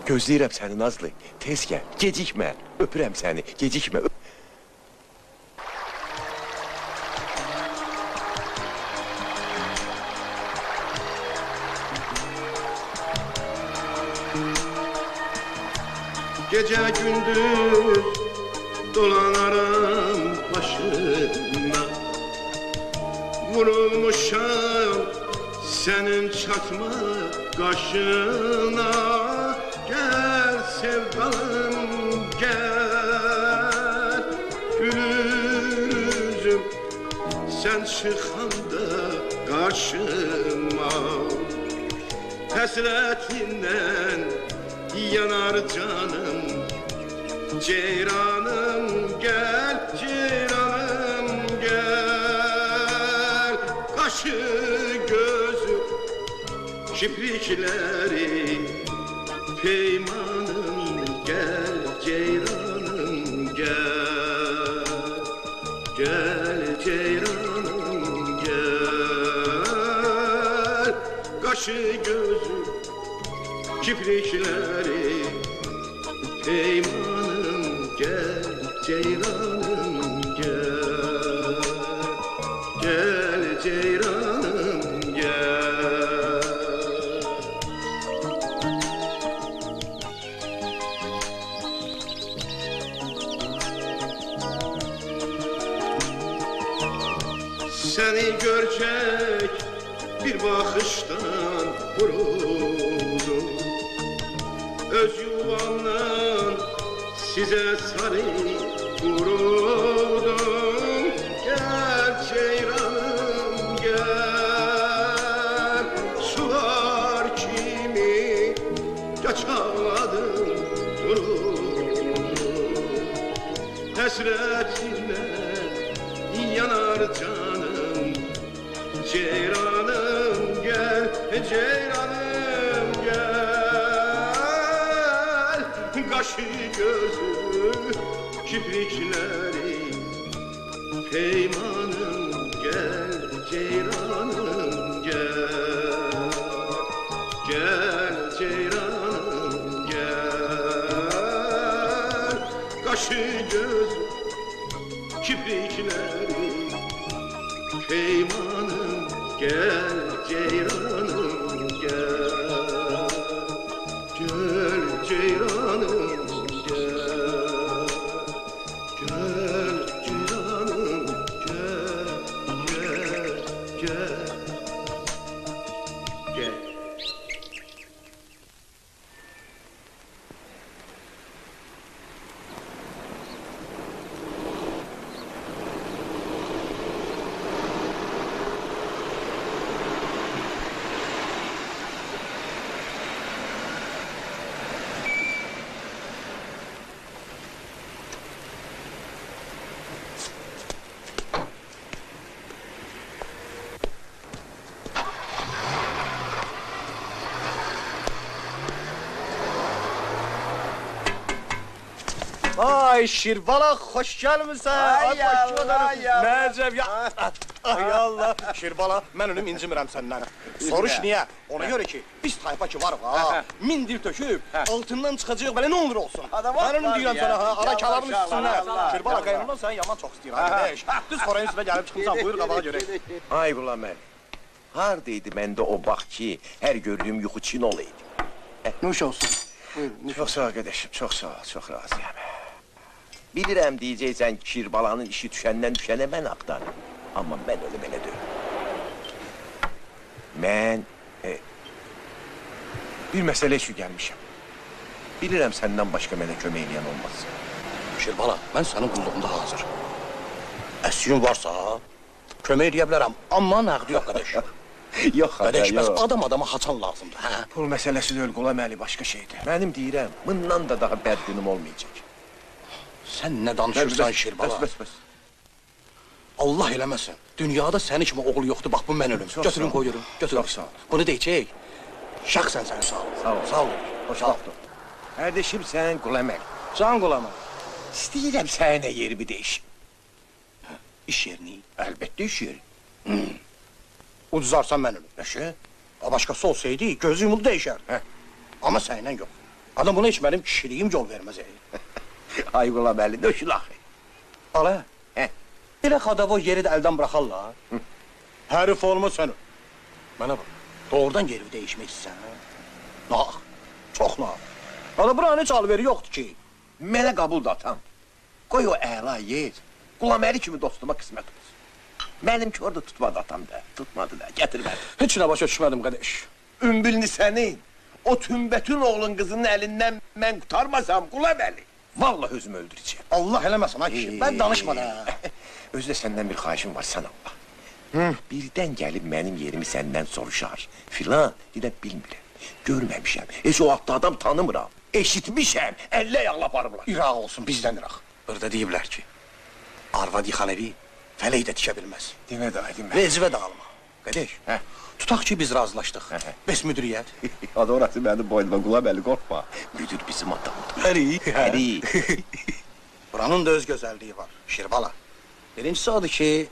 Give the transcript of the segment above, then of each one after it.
Gözləyirəm səni Nazlı. Tez gəl, gecikmə. Öpürəm səni, gecikmə. Gece gündüz dolanarım başına, vurulmuşam senin çatma kaşına. Gel sevdalım gel, gülür yüzüm sen çıkanda karşıma. Hasretinden yanar canım, ceyranım gel, ceyranım gel. Kaşı gözü kiprikleri, peymanım gel, ceyranım gel. Gel ceyranım gel. Kaşı gözü kiprikleri, peymanım gel, ceyranım gel. Gel ceyranım gel. Seni görecek bir bakıştan vuruldum. Öz yuvamdan size sarı vuruldum. Gel ceyranım gel, sular kimi geçaladım dururdum. Hasretinle yanar canım, ceyranım gel, ceyranım gel. Kaşı gözü kiprikleri, peymanım gel, ceyranım gel. Gel ceyranım gel. Kaşı gözü kiprikleri, peymanım gel, ceyranım gel. Gel ceyranım gel. Gel ceyranım gel, gel, gel. Gel. Ay Şirbalak hoş gelmişsin. Ay Allah ya. Necep ya. Ay Allah. Şirbala ben ölüm incimirəm senden. Soruş niye? Ona göre ki biz tayfa ki var ha. Mindir töküp altından çıkacak böyle ne olur olsun. Ben ölüm diyorum sana ha. Ara kalarını üstünden. Şirbala kaynımdan sen yaman çok istiyor. Hadi beş. Düz korayın üstüne gelip çıkmışsan buyur kabağa göre. Ay Gülamel, hardaydı məndə o bak ki, her gördüğüm yuxu Çin olaydı. Nuş olsun. Buyurun, nuş Çok sağ ol kardeşim, çok sağ ol, çok razıyım. Bilirəm diyeceksen Şirbalanın işi düşenden düşene ben aktarım. Ama ben öyle belə deyim. Ben bir mesele için gelmişim. Bilirəm senden başka mənə kömək eləyən olmaz. Şirbala ben senin kulluğunda hazır. Əsiyun varsa kömək edə bilərəm. Amma nəqdi yok kardeş. Yok Kardeş yok. bəs adam adama haçan lazımdır. Ha? Pul meselesi değil, Gülameli başka şeydi. Benim deyirəm, bundan da daha bad günüm olmayacak. Sen ne danışırsan Şirbala? Bəs. Allah eləməsin. Dünyada sənin kimi oğlu yoxdur. Bax bu mən ölüm. Çox Götürün sağ ol. qoyurum. Götürün. Çox sağ ol. Bunu deyəcək. Şəxsən səni sağ ol. Sağ ol. Sağ ol. Hoş oldu. Kardeşim sen Gülamel. Can qulama. İstəyirəm səninlə yerimi değişim. İş yerini. Elbette iş yeri. Uduzarsan mən ölüm. Nəşə? Başqası olsaydı gözü yumulu dəyişər. Hə. Amma səninlə yox. Adam buna heç mənim kişiliyim yol verməz. Ay Qulaməli, döşül axı. Ala, Hə. elə xadavo yeri də əldən buraxarlar. Hərif olma sən. Mənə bax, doğrudan yeri dəyişmək istəyirsən. Nax, çox nax. Ala, buranın heç alveri yoxdur ki. Mənə qabul da atam. Qoy o əla yer. Qulaməli kimi dostuma qismət olsun. Mənimki orada tutmadı atam da. Tutmadı da, gətirmədi. Heç nə başa düşmədim qardaş. Ümbülni sənin, o tümbətün oğlun qızının əlindən mən qurtarmasam Qulaməli. Vallahi özümü öldürəcəyim. Allah eləməsin ha kişi. Mən danışma da. Özdə səndən bir xahişim var, sən Allah. Birdən gəlib mənim yerimi səndən soruşar. Filan, dedə bilmirəm. Görməmişəm, heç o adlı adam tanımıram. Eşitmişəm, əllə yağla aparıblar. İraq olsun, bizdən İraq. Burada deyiblər ki, arvad yıxan evi fələk də tikə bilməz. Demə də, demə. Vezvə də alma. Qardaş, Hə. tutaq ki biz razılaşdıq. Bəs müdiriyyət? Adı orası mənim boynuma, Qulaməli, qorxma. Müdür bizim adamdır. Həri. Həri. Buranın da öz gözəlliyi var, Şirbala. Birincisi odur ki,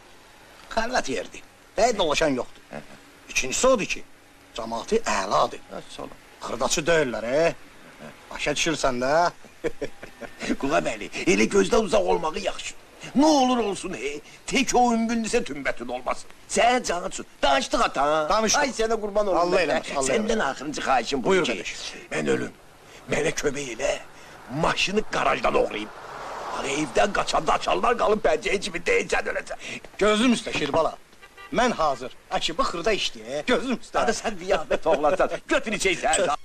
xəlvət yerdir. Dəy dolaşan yoxdur. İkincisi odur ki, cəmaatı əladır. Xırdaçı deyirlər, Başa düşürsən də. Qulaməli, elə gözdən uzaq olmağı yaxşı. Nə olur olsun, tek o ümbüllüsə tümbətün olmasın. Sən canıtsın, danışdıq ata. Danışdıq. Ay sənə qurban olun. Allah eləməz, Allah Səndən axırıncı xahişim Buyur budur ki, qardaş. mən ölüm. Mənə kömək elə, maşını garajdan oğrayım. Hani evdən qaçanda açarlar qalıb pəncəyə kimi deyəcən öləcən. Gözüm üstə Şirbala. Mən hazır. Əki, bu xırda işdir, gözüm üstə. Adı sən viyafət oğlansan, götür içəysən.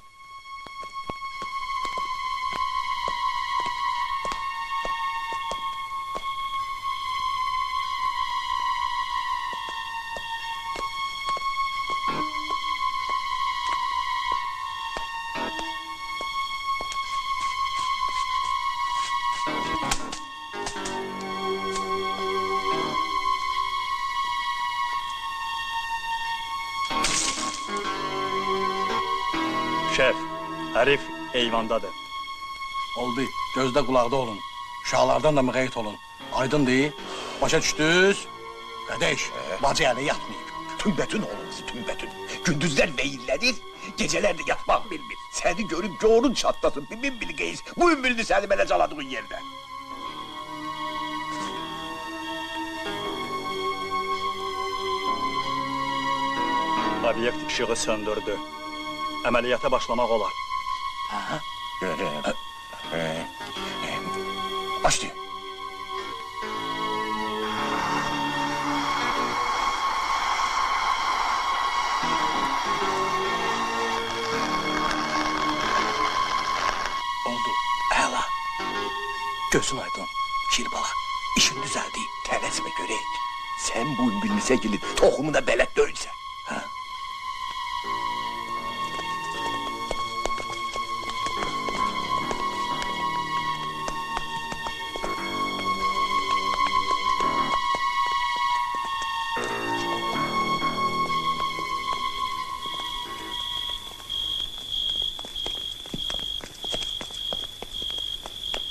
Şef, hərif eyvandadır. Oldu, gözdə qulaqda olun. Uşaqlardan da müğayət olun. Aydın deyil, başa düşdünüz? Qardaş, bacı hələ yatmayıb. Tümbətün oğlumuzu tümbətün. Gündüzlər meyillədir, gecelər də yatmaq bilmir. Səni görüb gorun çatlasın, bimin bil qeyiz. Bu ümbülünü səni belə caladığın yerdə. Obyekt işığı söndürdü. Əməliyyata başlamaq olar. Başlayın. Oldu, əla. Gözün aydın, Şirbala. İşin düzəldi. Tələsmə görək. Sən bu ümbülünü gilin, toxumuna bələt döyülsən.